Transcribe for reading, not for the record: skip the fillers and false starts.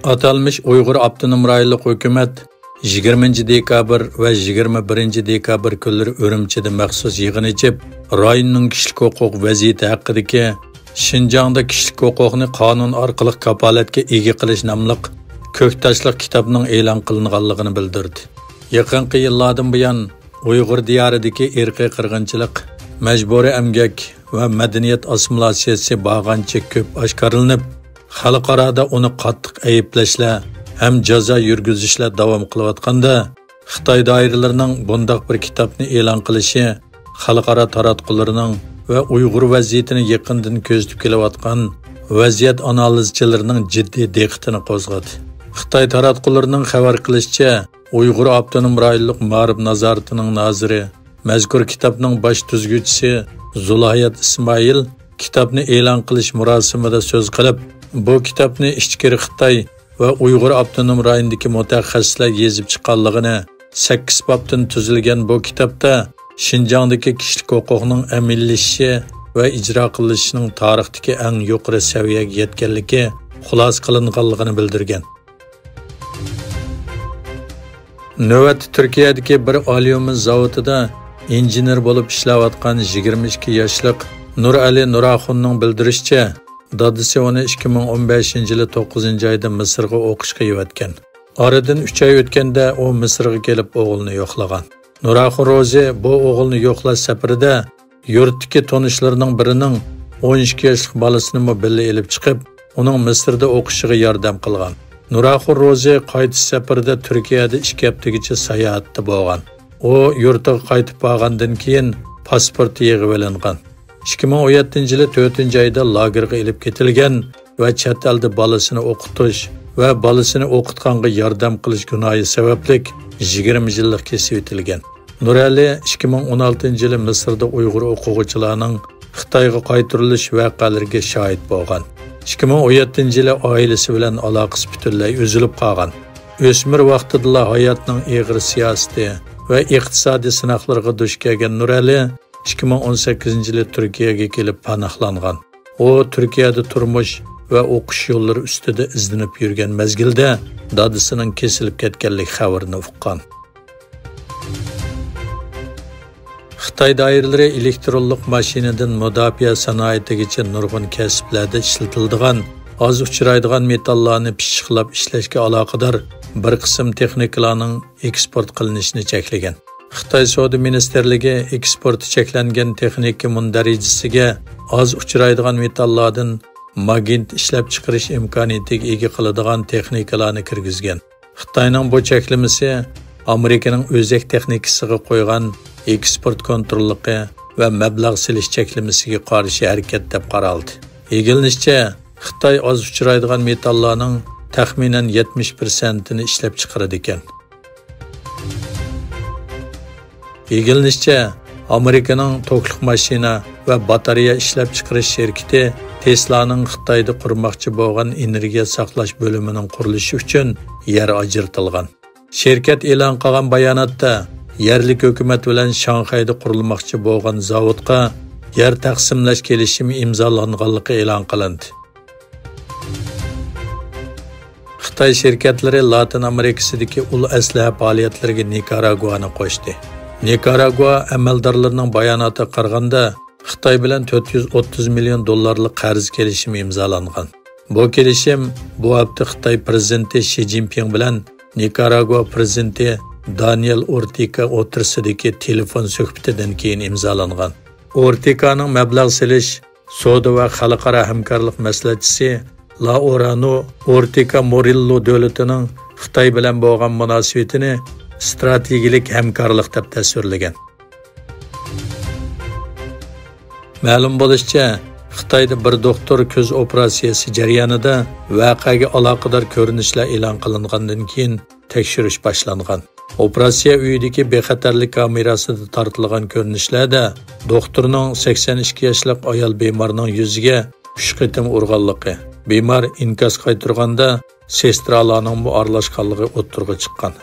Atalmış Uyghur Abdunum rayonluq hökumət 20 dekabr və 21 dekabr kunlari Urumchida maxsus yig'in içib, rayonning kishilik huquq vaziyati haqidagi Şinjangda kishilik huquqni qonun orqali kapolatga ega qilish nomli ko'ktoshliq kitobning e'lon qilinganligini bildirdi. Yaqinqi yillardan buyon Uyg'ur diyoridagi irqiy qirg'inchilik, majburiy emgak va madaniyat assimilyatsiyasi bag'ancha ko'p oshkoralanib, xalqaroda uni qattiq ayblashlar ham jazo yurgizishlar davom qilayotganda, Xitoy doiralarining bundoq bir kitobni e'lon qilishi xalqaro taratqullarining va Uyg'ur vaziyatini yaqindan ko'zib kelayotgan vaziyat analizchilarining jiddiy diqqatini qo'zg'adi. Xitoy taratqullarining xabar qilishicha, Uyg'ur Abdunum rayonluq ma'rif nazoratining noziri, mazkur kitobning bosh tuzguvchisi Zulayat Ismoil kitobni e'lon qilish murosimida so'z qilib, bu kitobni ichkari Xitoy va Uyg'ur Abdunum rayonidagi mutaxassislar yozib chiqqanligini, 8 bobdan tuzilgan bu kitobda Şinjangdagi kishilik huquqning amillashishi va ijro qilinishining tarixdagi eng yuqori saviyaga yetganligi xulos qilinganligini bildirgan. Navbat Turkiyadagi bir alyumin zavodida injener bo'lib ishlayotgan 22 yoshlik Nur Ali Nuraxunning bildirishicha, dadisi uni 2015-yili 9-oyda Misrga o'qishga yuvatgan. Oradan 3 oy o'tganda u Misrga kelib o'g'ilni yo'qlagan. Nuraxun Rozi bu o'g'ilni yo'qlash safarida yurtdagi tanishlarining birining 12 yoshlik bolasini birga elib chiqib, uning Misrda o'qishiga yordam qilgan. Nuraxun Rozi qaytish safarida Turkiyada 2 haftagacha sayohatda bo'lgan. U yurtiga qaytib borgandan keyin pasporti yig'ib olingan. 2017-yili 4-oyda lagerga elib ketilgan va chet elda bolasini o'qitish va bolasini o'qitganga yordam qilish gunohi sababli 20 yillik kesib o'tilgan. Nurali 2016-yili Misrda Uyg'ur o'quvchilarning Xitoyga qaytarilish voqealariga shohid bo'lgan. 2017-yili oilasi bilan aloqasi butunlay uzilib qolgan. O'smir vaqtida hayotning og'ir siyosiy va iqtisodiy sinoqlarga duch kelgan Nurali 2018-yili Turkiyaga kelib panohlangan. U Turkiyada turmush va o'qish yo'llari ustida izlanib yurgan mezgilda dadisining kesilib ketganlik xabarini uqqan. Xitoy doiralari elektronlik mashinadan mudofaa sanoatigacha nurg'un kasblarda ishlatiladigan, oz uchraydigan metallarni pishiqlab ishlashga aloqador bir qism texnikalarning eksport qilinishini cheklagan. Xitoy Savdo ministerligi eksporti cheklangan texnika mundarajasiga oz uchraydigan metallardan magnet ishlab chiqarish imkoniyatiga ega qiladigan texnikalarni kirgizgan. Xitoyning bu cheklamasi Amerikaning o'zak texnikasiga qo'ygan eksport kontrolligi va mablag' silish cheklamasiga qarshi harakat deb qaraldi. Egilishicha, Xitoy oz uchraydigan metallarning taxminan 70%ni ishlab chiqaradi ekan. Egilishicha, Amerikaning tokliq mashina va batareya ishlab chiqarish shirkati Tesla'ning Xitoyda qurmoqchi bo'lgan energiya saqlash bo'limining qurilishi uchun yer ajratilgan. Şirket e'lon qilgan bayonotda yerlik hukumat bilan Shanxayda qurilmoqchi bo'lgan zavodga yer taqsimlash kelishimi imzolanganligi e'lon qilindi. Xitoy shirkatlari Latin Amerikasidagi ul aslaha faoliyatlariga Nikaraguani qo'shdi. Nikaragua amaldorlarining bayonotiga qaraganda Xitoy bilan 430 million dollarlik qarz kelishimi imzolangan. Bu kelishim bu hafta Xitoy prezidenti Xi Jinping bilan Nikaragua prezidenti Daniel Ortega o'tirsidagi telefon suhbatidan keyin imzolangan. Orteganing mablag' silish, savdo va xalqaro hamkorlik maslahatchisi Laurano Ortega Morillo davlatining Xitoy bilan bo'lgan munosabatini strategik hamkorlik deb tasvirlagan. Ma'lum bo'lishicha, Xitoyda bir doktor ko'z operatsiyasi jarayonida voqeaga aloqador ko'rinishlar e'lon qilingandan keyin tekshirish boshlangan. Operatsiya uyidagi bexatarlik kamerasida tortilgan ko'rinishlarda doktorning 82 yoshli ayol bemorning yuziga 3 qitim urganligi, bemor inkas qaytarganda sestralarning aralashganligi o'ttirg'a chiqqan.